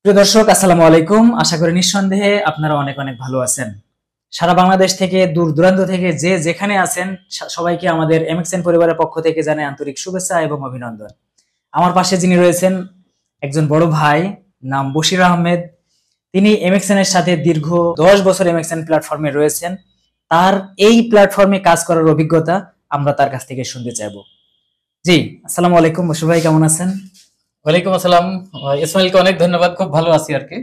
প্রিয় দর্শক, আসসালামু আলাইকুম। আশা করি নিঃসন্দেহে আপনারা অনেক অনেক ভালো আছেন। সারা বাংলাদেশ থেকে দূর দূরান্ত থেকে যে যেখানে আছেন সবাইকে আমাদের এমএক্সএন পরিবারের পক্ষ থেকে জানাই আন্তরিক শুভেচ্ছা এবং অভিনন্দন। আমার পাশে যিনি রয়েছেন একজন বড় ভাই, নাম বশির আহমেদ। তিনি এমএক্সএন এর সাথে দীর্ঘ 10 বছর এমএক্সএন প্ল্যাটফর্মে রয়েছেন। তার এই প্ল্যাটফর্মে কাজ করার অভিজ্ঞতা আমরা তার কাছ থেকে শুনতে চাইবো। জি, আসসালামু আলাইকুম বশির ভাই, কেমন আছেন? ওয়ালাইকুম আসসালাম। ইসমাইলকে অনেক ধন্যবাদ, খুব ভালো আছি আর কি।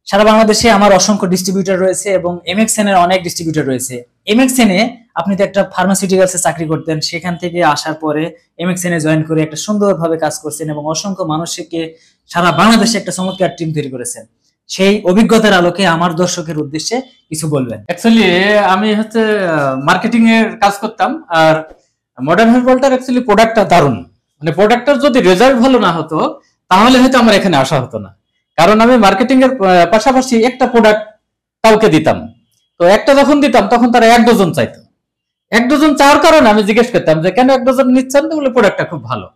সারা বাংলাদেশে আমার অসংখ্য ডিস্ট্রিবিউটর রয়েছে এবং এমএক্সএন এর অনেক ডিস্ট্রিবিউটর রয়েছে। এমএক্সএন এ আপনি তো একটা ফার্মাসিউটিক্যালসে চাকরি করতেন, সেখান থেকে আসার পরে এমএক্সএন এ জয়েন করে একটা সুন্দরভাবে কাজ করছেন এবং অসংখ্য মানুষকে সারা বাংলাদেশে একটা চমৎকার টিম তৈরি করেছেন। সেই অভিজ্ঞতার আলোকে আমার দর্শকের উদ্দেশ্যে কিছু বলবেন। অ্যাকচুয়ালি আমি মার্কেটিং এর কাজ করতাম, আর মডার্ন হার্বালটার অ্যাকচুয়ালি প্রোডাক্টটা দারুণ। মানে প্রোডাক্টটার যদি রেজাল্ট ভালো না হতো তাহলে হয়তো আমার এখানে আসা হতো না। কারণ আমি মার্কেটিং এর পাশাপাশি একটা প্রোডাক্ট কাউকে দিতাম, তো একটা যখন দিতাম তখন তারা 1 ডজন চাইতো। 1 ডজন চাওয়ার কারণে আমি জিজ্ঞেস করতাম যে কেন 1 ডজন নিচ্ছেন, তো বলে প্রোডাক্টটা খুব ভালো।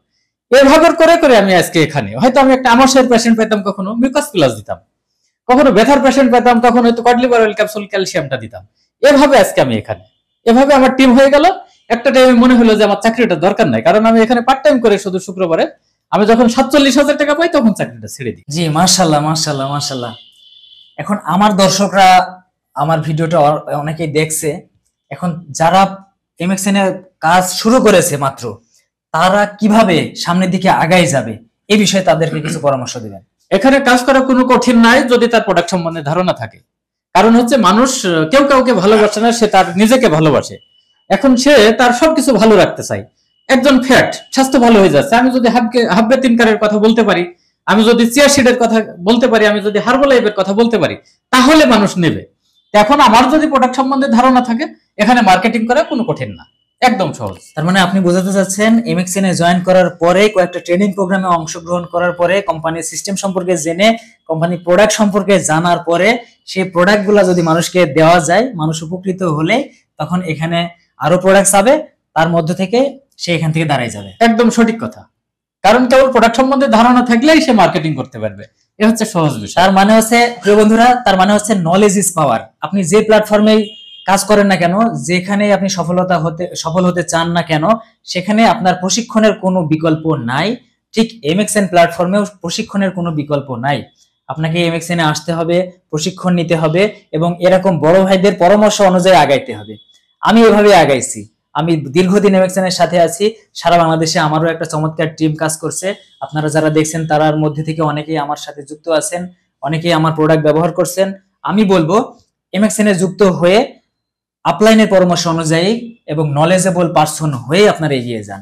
এভাবে করে করে আমি আজকে এখানে। হয়তো আমি একটা আমাশয়ের পেশেন্ট পেতাম, কখনো মিউকাস প্লাস দিতাম, কখনো ব্যথার পেশেন্ট পেতাম, তখন হয়তো কড লিভার অয়েল ক্যাপসুল ক্যালসিয়ামটা দিতাম। এভাবে আজকে আমি এখানে, এভাবে আমার টিম হয়ে গেল। একটা টাইমে মনে হলো যে আমার চাকরিটা দরকার নাই, কারণ আমি এখানে পার্ট টাইম করে শুধু শুক্রবারে আমি যখন 47,000 টাকা পাই তখন চাকরিটা ছেড়ে দিই। জি, মাশাআল্লাহ মাশাআল্লাহ মাশাআল্লাহ। এখন আমার দর্শকরা আমার ভিডিওটা অনেকেই দেখছে। এখন যারা এমএক্সএন এর কাজ শুরু করেছে মাত্র, তারা কিভাবে সামনের দিকে আগায় যাবে এই বিষয়ে তাদেরকে কিছু পরামর্শ দিবেন। এখানে কাজ করা কোনো কঠিন নাই যদি তার প্রোডাক্ট সম্বন্ধে ধারণা থাকে। কারণ হচ্ছে মানুষ কেউ কাউকে ভালোবাসে না, সে তার নিজেকে ভালোবাসে। এখন সে তার সবকিছু ভালো রাখতে চায়। একজন ফ্যাট স্বাস্থ্য ভালো হয়ে যাচ্ছে, আমি যদি হাব্বে তিনকারের কথা বলতে পারি, আমি যদি চিয়া সিডের কথা বলতে পারি, আমি যদি হার্বালাইফের কথা বলতে পারি, তাহলে মানুষ নেবে। এখন আমার যদি প্রোডাক্ট সম্বন্ধে ধারণা থাকে, এখানে মার্কেটিং করা কোনো কঠিন না, একদম সহজ। তার মানে আপনি বোঝাতে চাচ্ছেন এমএক্সএন এ জয়েন করার পরে, কয়েকটা ট্রেনিং প্রোগ্রামে অংশগ্রহণ করার পরে, কোম্পানির সিস্টেম সম্পর্কে জেনে, কোম্পানির প্রোডাক্ট সম্পর্কে জানার পরে সেই প্রোডাক্টগুলো যদি মানুষকে দেওয়া যায়, মানুষ উপকৃত হলে তখন এখানে আরো প্রোডাক্ট পাবে, তার মধ্য থেকে সে এখান থেকে দাঁড়ায় যাবে। একদম সঠিক কথা। কারণ কেবল প্রোডাক্ট সম্বন্ধে ধারণা থাকলেই সে মার্কেটিং করতে পারবে, এ হচ্ছে সহজ বিষয়। তার মানে হচ্ছে, প্রিয় বন্ধুরা, তার মানে হচ্ছে নলেজ ইজ পাওয়ার। আপনি যে প্ল্যাটফর্মে কাজ করেন না কেন, যেখানে আপনি সফল হতে চান না কেন, সেখানে আপনার প্রশিক্ষণের কোনো বিকল্প নাই। ঠিক এমএক্সএন প্ল্যাটফর্মেও প্রশিক্ষণের কোনো বিকল্প নাই। আপনাকে এমএক্সএন এ আসতে হবে, প্রশিক্ষণ নিতে হবে এবং এরকম বড় ভাইদের পরামর্শ অনুযায়ী আগাইতে হবে। আমি এভাবে আগাইছি। আমি দীর্ঘদিন এমএক্সএন এর সাথে আছি। সারা বাংলাদেশে আমারও একটা চমৎকার টিম কাজ করছে। আপনারা যারা দেখছেন তার মধ্যে থেকে অনেকেই আমার সাথে যুক্ত আছেন, অনেকেই আমার প্রোডাক্ট ব্যবহার করছেন। আমি বলবো এমএক্সএন এ যুক্ত হয়ে আপলাইনের পরামর্শ অনুযায়ী এবং নলেজেবল পারসন হয়ে আপনারা এগিয়ে যান।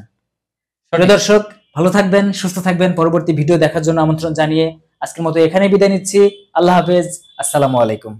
প্রিয় দর্শক, ভালো থাকবেন, সুস্থ থাকবেন। পরবর্তী ভিডিও দেখার জন্য আমন্ত্রণ জানিয়ে আজকের মতো এখানেই বিদায় নিচ্ছি। আল্লাহ হাফেজ, আসসালামু আলাইকুম।